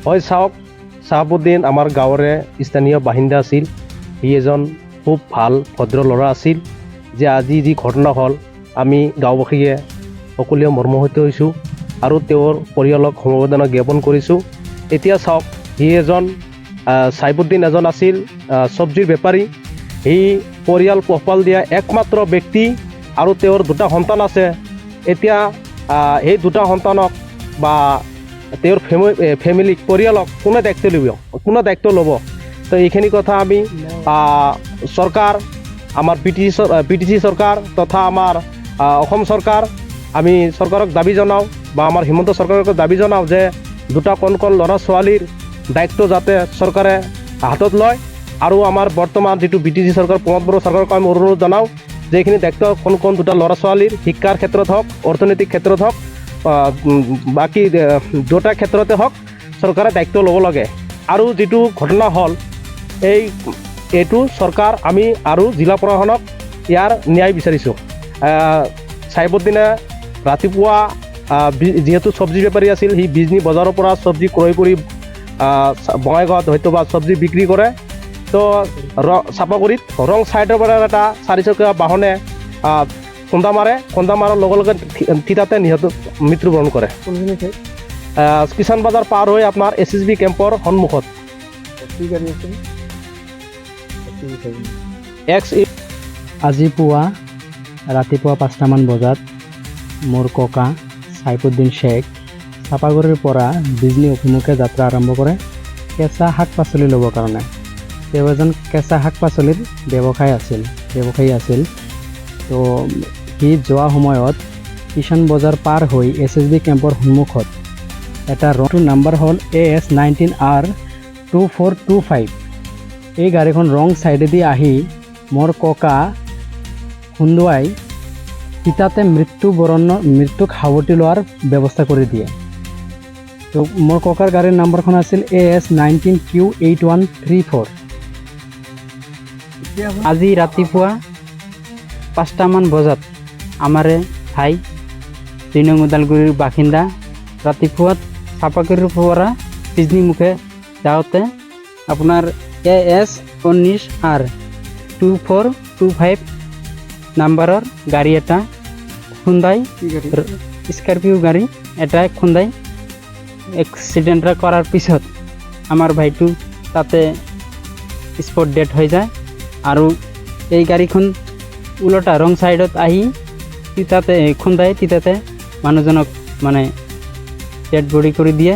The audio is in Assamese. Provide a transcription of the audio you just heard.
হয় চাওক, চাহাবুদ্দিন আমাৰ গাঁৱৰে স্থানীয় বাসিন্দা আছিল। সি এজন খুব ভাল ভদ্ৰ ল'ৰা আছিল, যে আজি যি ঘটনা হ'ল আমি গাঁওবাসীয়ে সকলোৱে মৰ্মাহত হৈছোঁ আৰু তেওঁৰ পৰিয়ালক সমবেদনা জ্ঞাপন কৰিছোঁ। এতিয়া চাওক, সি এজন চাইবুদ্দিন এজন আছিল চব্জিৰ বেপাৰী। সি পৰিয়াল পোহপাল দিয়া একমাত্ৰ ব্যক্তি আৰু তেওঁৰ দুটা সন্তান আছে। এতিয়া এই দুটা সন্তানক বা তেওঁৰ ফেমিলিক পৰিয়ালক কোনে দায়িত্ব ল'ব? তো এইখিনি কথা আমি চৰকাৰ, আমাৰ পিটিচি চৰকাৰ তথা আমাৰ অসম চৰকাৰ, আমি চৰকাৰক দাবী জনাওঁ বা আমাৰ হিমন্ত চৰকাৰক দাবী জনাওঁ যে দুটা কণ ল'ৰা ছোৱালীৰ দায়িত্ব যাতে চৰকাৰে হাতত লয়। আৰু আমাৰ বৰ্তমান যিটো বিটিচি চৰকাৰ, প্ৰমোদ বড়ো চৰকাৰক আমি অনুৰোধ জনাওঁ যে এইখিনি দায়িত্ব কোন দুটা ল'ৰা ছোৱালীৰ শিক্ষাৰ ক্ষেত্ৰত হওক, অৰ্থনৈতিক ক্ষেত্ৰত হওক, বাকী দুটা ক্ষেত্ৰতে হওক চৰকাৰে দায়িত্ব ল'ব লাগে। আৰু যিটো ঘটনা হ'ল এইটো চৰকাৰ আমি আৰু জিলা প্ৰশাসনক ইয়াৰ ন্যায় বিচাৰিছোঁ। চাইবুদ্দিনে ৰাতিপুৱা যিহেতু চব্জি বেপাৰী আছিল, সি বিজনী বজাৰৰ পৰা চব্জি ক্ৰয় কৰি বঙাইগাঁৱত হয়তো বা চব্জি বিক্ৰী কৰে। তো চাপাগুৰিত ৰং ছাইডৰ পৰা এটা চাৰিচকীয়া বাহনে খুন্দা মাৰাৰ লগে লগে থিতাতে মৃত্যুবৰণ কৰে। কিষাণ বজাৰ পাৰ হৈ আপোনাৰ SSB কেম্পৰ সন্মুখত। আজি ৰাতিপুৱা 5টামান বজাত মোৰ ককা চাইফুদ্দিন শ্বেখ চাপাগুৰিৰ পৰা বিজনী অভিমুখে যাত্ৰা আৰম্ভ কৰে কেঁচা শাক পাচলি ল'বৰ কাৰণে। তেওঁ এজন কেঁচা শাক পাচলিৰ ব্যৱসায়ী আছিল। তো সি যোৱা সময়ত কিষাণ বজাৰ পাৰ হৈ SSB কেম্পৰ সন্মুখত এটা ৰংটোৰ নাম্বাৰ হ'ল AS19R2425। এই গাড়ীখন ৰং ছাইডেদি আহি মোৰ ককা খুন্দুৱাই তিতাতে মৃত্যুক সাৱটি লোৱাৰ ব্যৱস্থা কৰি দিয়ে। তো মোৰ ককাৰ গাড়ীৰ নাম্বাৰখন আছিল AS19Q8134। আজি ৰাতিপুৱা 5টামান বজাত আমাৰে ভাই 2 নং ওদালগুৰিৰ বাসিন্দা ৰাতিপুৱা চাপাগুৰিৰ পৰা বিজনী মুখে যাওঁতে আপোনাৰ AS19R2425 নাম্বাৰৰ গাড়ী এটা খুন্দাই, স্কৰপিঅ গাড়ী এটাই খুন্দাই এক্সিডেণ্ট কৰাৰ পিছত আমাৰ ভাইটো তাতে স্পট ডেড হৈ যায়। আৰু এই গাড়ীখন উলটা ৰং ছাইডত আহি তিতাতে মানুহজনক মানে ডেড বডি কৰি দিয়ে।